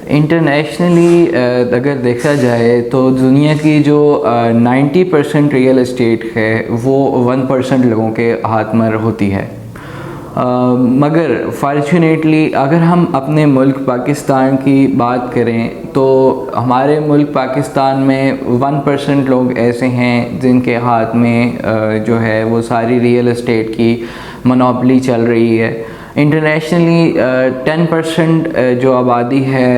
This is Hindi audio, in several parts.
इंटरनेशनली अगर देखा जाए तो दुनिया की जो 90% रियल एस्टेट है वो 1% लोगों के हाथ में होती है। मगर फ़ॉर्चुनेटली अगर हम अपने मुल्क पाकिस्तान की बात करें तो हमारे मुल्क पाकिस्तान में 1% लोग ऐसे हैं जिनके हाथ में जो है वो सारी रियल एस्टेट की मोनोपोली चल रही है। इंटरनेशनली 10% जो आबादी है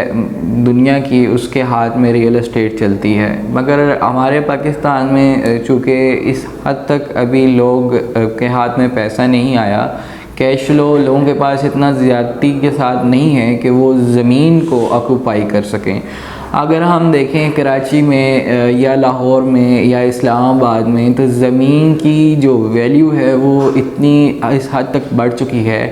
दुनिया की उसके हाथ में रियल एस्टेट चलती है। मगर हमारे पाकिस्तान में चूँकि इस हद तक अभी लोग के हाथ में पैसा नहीं आया, कैश फ्लो लोगों के पास इतना ज़्यादती के साथ नहीं है कि वो ज़मीन को ऑक्यूपाई कर सकें। अगर हम देखें कराची में या लाहौर में या इस्लामाबाद में तो ज़मीन की जो वैल्यू है वो इतनी इस हद तक बढ़ चुकी है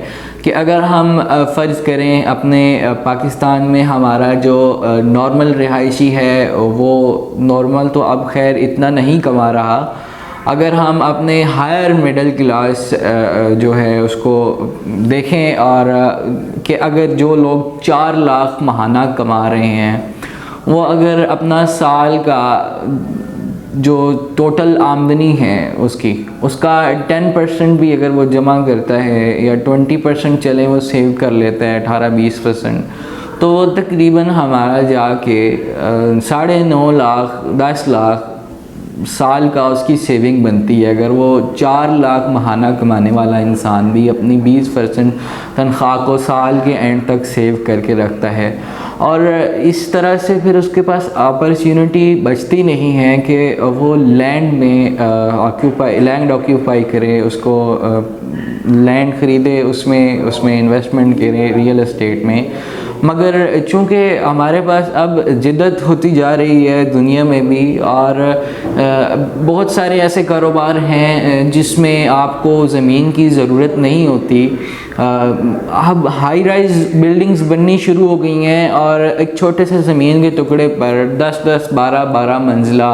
कि अगर हम फ़र्ज़ करें अपने पाकिस्तान में हमारा जो नॉर्मल रिहायशी है वो नॉर्मल तो अब खैर इतना नहीं कमा रहा, अगर हम अपने हायर मिडिल क्लास जो है उसको देखें और कि अगर जो लोग 4 लाख माहाना कमा रहे हैं वो अगर अपना साल का जो टोटल आमदनी है उसका 10% भी अगर वो जमा करता है या 20% चले वो सेव कर लेता है 18-20%, तो तकरीबन हमारा जाके 9.5 लाख 10 लाख साल का उसकी सेविंग बनती है। अगर वो 4 लाख माहाना कमाने वाला इंसान भी अपनी 20% तनख्वाह को साल के एंड तक सेव करके रखता है, और इस तरह से फिर उसके पास अपॉर्चुनिटी बचती नहीं है कि वो लैंड में लैंड ऑक्यूपाई करे, उसको लैंड ख़रीदे, उसमें इन्वेस्टमेंट करे रियल एस्टेट में। मगर चूँकि हमारे पास अब जिद्दत होती जा रही है दुनिया में भी, और बहुत सारे ऐसे कारोबार हैं जिसमें आपको ज़मीन की ज़रूरत नहीं होती। अब हाई राइज बिल्डिंग्स बननी शुरू हो गई हैं और एक छोटे से ज़मीन के टुकड़े पर 10-10 12-12 मंजिला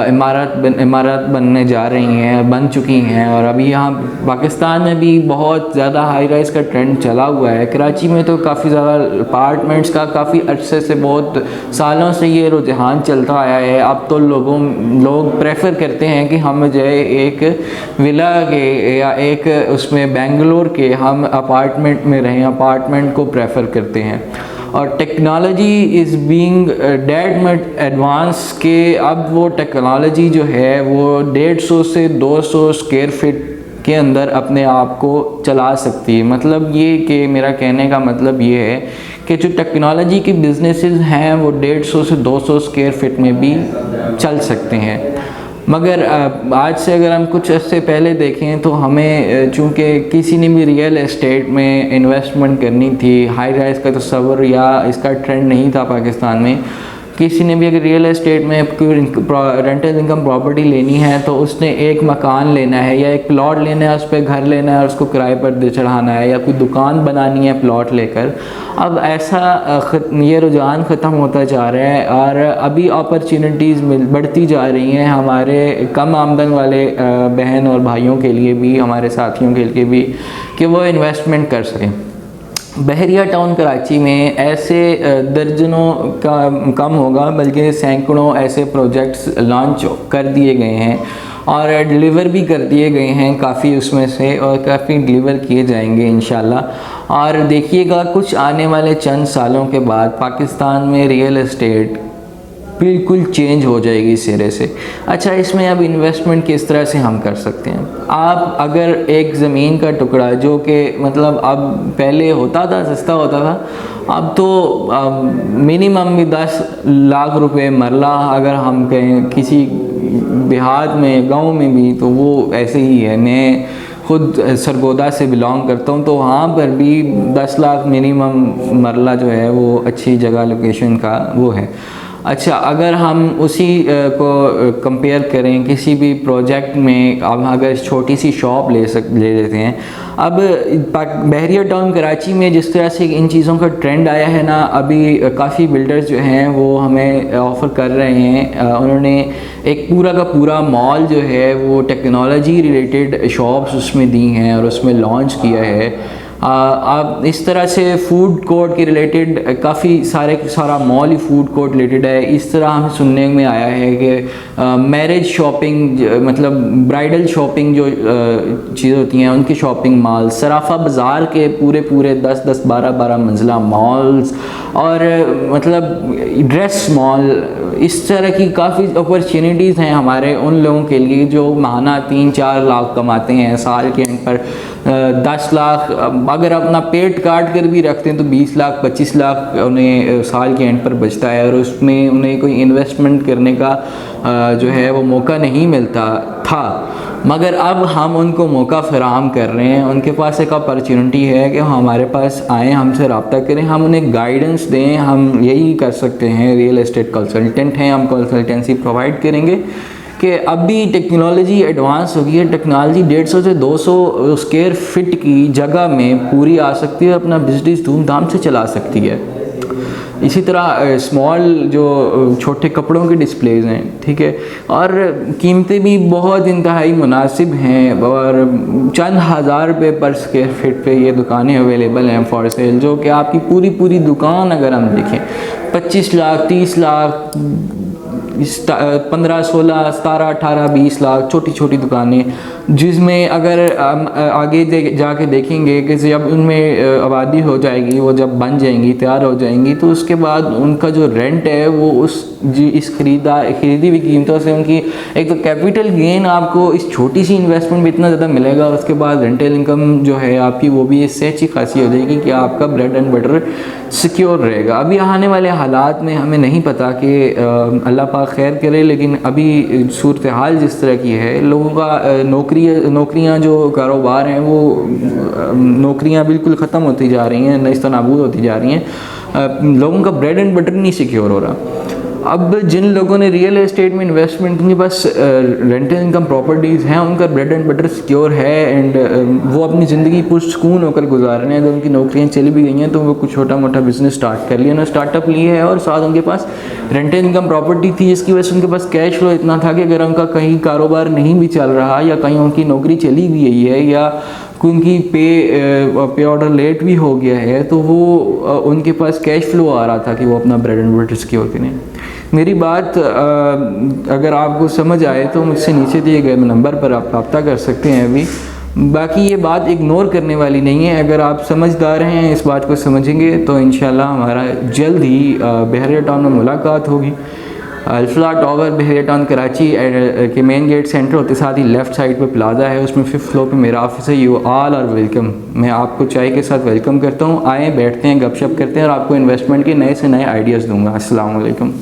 इमारत बनने जा रही हैं, बन चुकी हैं। और अभी यहाँ पाकिस्तान में भी बहुत ज़्यादा हाई राइज का ट्रेंड चला हुआ है। कराची में तो काफ़ी ज़्यादा अपार्टमेंट्स का काफ़ी अरसे से, बहुत सालों से ये रुझान चलता आया है। अब तो लोग प्रेफर करते हैं कि हम जो है एक विला के या एक उसमें बेंगलोर के हम अपार्टमेंट में रहें, अपार्टमेंट को प्रेफर करते हैं। और technology is being that much advance के अब वो टेक्नोलॉजी जो है वो 150 से 200 स्क्वायर फीट के अंदर अपने आप को चला सकती है। मतलब ये कि मेरा कहने का मतलब ये है कि जो टेक्नोलॉजी के बिजनेसेस हैं वो 150 से 200 स्क्वायर फीट में भी चल सकते हैं। मगर आज से अगर हम कुछ अर्से पहले देखें तो हमें चूँकि किसी ने भी रियल एस्टेट में इन्वेस्टमेंट करनी थी, हाई राइज का तस्वर या इसका ट्रेंड नहीं था पाकिस्तान में, किसी ने भी अगर रियल एस्टेट में रेंटल इनकम प्रॉपर्टी लेनी है तो उसने एक मकान लेना है या एक प्लॉट लेना है, उस पर घर लेना है और उसको किराए पर दे चढ़ाना है, या कोई दुकान बनानी है प्लॉट लेकर। अब ऐसा ये रुझान ख़त्म होता जा रहा है और अभी अपॉर्चुनिटीज़ बढ़ती जा रही हैं हमारे कम आमदन वाले बहन और भाइयों के लिए भी, हमारे साथियों के लिए भी, कि वो इन्वेस्टमेंट कर सकें। बहरिया टाउन कराची में ऐसे दर्जनों का कम होगा बल्कि सैकड़ों ऐसे प्रोजेक्ट्स लॉन्च कर दिए गए हैं और डिलीवर भी कर दिए गए हैं काफ़ी उसमें से, और काफ़ी डिलीवर किए जाएंगे इंशाल्लाह। और देखिएगा कुछ आने वाले चंद सालों के बाद पाकिस्तान में रियल एस्टेट बिल्कुल चेंज हो जाएगी सिरे से। अच्छा, इसमें अब इन्वेस्टमेंट किस तरह से हम कर सकते हैं? आप अगर एक ज़मीन का टुकड़ा जो कि मतलब अब पहले होता था सस्ता होता था, अब तो मिनिमम भी 10 लाख रुपए मरला अगर हम कहें किसी देहात में, गांव में भी, तो वो ऐसे ही है। मैं खुद सरगोदा से बिलोंग करता हूँ तो वहाँ पर भी 10 लाख मिनिमम मरला जो है वो अच्छी जगह लोकेशन का वो है। अच्छा, अगर हम उसी को कंपेयर करें किसी भी प्रोजेक्ट में, अब अगर छोटी सी शॉप ले लेते हैं। अब बहरिया टाउन कराची में जिस तरह से इन चीज़ों का ट्रेंड आया है ना, अभी काफ़ी बिल्डर्स जो हैं वो हमें ऑफ़र कर रहे हैं। उन्होंने एक पूरा का पूरा मॉल जो है वो टेक्नोलॉजी रिलेटेड शॉप्स उसमें दी हैं और उसमें लॉन्च किया है। आप इस तरह से फ़ूड कोर्ट के रिलेटेड काफ़ी सारा मॉल ही फ़ूड कोर्ट रिलेटेड है। इस तरह हमें सुनने में आया है कि मैरिज शॉपिंग मतलब ब्राइडल शॉपिंग जो चीज़ें होती हैं उनकी शॉपिंग मॉल, सराफा बाज़ार के पूरे 10-10 12-12 मंजिला मॉल्स और मतलब ड्रेस मॉल, इस तरह की काफ़ी अपॉर्चुनिटीज़ हैं हमारे उन लोगों के लिए जो माहाना 3-4 लाख कमाते हैं, साल के एंड पर 10 लाख, अगर अपना पेट काट कर भी रखते हैं तो 20 लाख 25 लाख उन्हें साल के एंड पर बचता है और उसमें उन्हें कोई इन्वेस्टमेंट करने का जो है वो मौका नहीं मिलता था। मगर अब हम उनको मौका फ़राहम कर रहे हैं, उनके पास एक अपॉर्चुनिटी है कि हमारे पास आएँ, हमसे रब्ता करें, हम उन्हें गाइडेंस दें। हम यही कर सकते हैं, रियल एस्टेट कंसल्टेंट हैं, हम कंसल्टेंसी प्रोवाइड करेंगे कि अभी टेक्नोलॉजी एडवांस हो गई है। टेक्नोलॉजी 150 से 200 स्क्वायर फिट की जगह में पूरी आ सकती है, अपना बिजनेस धूमधाम से चला सकती है। इसी तरह स्मॉल जो छोटे कपड़ों के डिस्प्लेज हैं, ठीक है, और कीमतें भी बहुत इंतहाई मुनासिब हैं और चंद हज़ार रुपये पर स्क्वायर फिट पे ये दुकानें अवेलेबल हैं फॉर सेल, जो कि आपकी पूरी दुकान अगर हम देखें 25 लाख 30 लाख 15 16 17 18 20 लाख छोटी दुकानें, जिसमें अगर हम आगे जाके देखेंगे कि जब उनमें आबादी हो जाएगी, वो जब बन जाएंगी, तैयार हो जाएंगी, तो उसके बाद उनका जो रेंट है वो इस खरीदी हुई कीमतों से उनकी एक तो कैपिटल गेन आपको इस छोटी सी इन्वेस्टमेंट में इतना ज़्यादा मिलेगा, उसके बाद रेंटल इनकम जो है आपकी वो भी इससे अच्छी खासी हो जाएगी कि आपका ब्रेड एंड बटर सिक्योर रहेगा। अभी आने वाले हालात में हमें नहीं पता कि अल्लाह पाक खैर करे, लेकिन अभी सूरत हाल जिस तरह की है, लोगों का नौकरियां जो कारोबार हैं वो नौकरियां बिल्कुल ख़त्म होती जा रही हैं, नेस्त नाबूद होती जा रही हैं, लोगों का ब्रेड एंड बटर नहीं सिक्योर हो रहा। अब जिन लोगों ने रियल एस्टेट में इन्वेस्टमेंट की, बस रेंटल इनकम प्रॉपर्टीज़ हैं, उनका ब्रेड एंड बटर सिक्योर है एंड वो अपनी ज़िंदगी पुरसुकून होकर गुजार रहे हैं। तो उनकी नौकरियां चली भी गई हैं तो वो कुछ छोटा मोटा बिजनेस स्टार्ट कर लिया, ना स्टार्टअप लिए है और साथ उनके पास रेंटल इनकम प्रॉपर्टी थी, जिसकी वजह से उनके पास कैश फ्लो इतना था कि अगर उनका कहीं कारोबार नहीं भी चल रहा या कहीं उनकी नौकरी चली भी गई है या उनकी पे ऑर्डर लेट भी हो गया है तो वो उनके पास कैश फ्लो आ रहा था कि वो अपना ब्रेड एंड बटर सिक्योर करें। मेरी बात अगर आपको समझ आए तो मुझसे नीचे दिए गए नंबर पर आप रब्ता कर सकते हैं। अभी बाकी ये बात इग्नोर करने वाली नहीं है, अगर आप समझदार हैं, इस बात को समझेंगे तो इंशाल्लाह हमारा जल्द ही बहरिया टाउन में मुलाकात होगी। अल्फला टावर बहरिया टाउन कराची के मेन गेट सेंटर होते साथ ही लेफ़्ट साइड पे प्लाजा है, उसमें 5th फ्लोर पे मेरा ऑफिस है। You all are welcome. मैं आपको चाय के साथ वेलकम करता हूँ, आएँ, बैठते हैं, गपशप करते हैं और आपको इन्वेस्टमेंट के नए से नए आइडियाज़ दूँगा। अस्सलाम वालेकुम।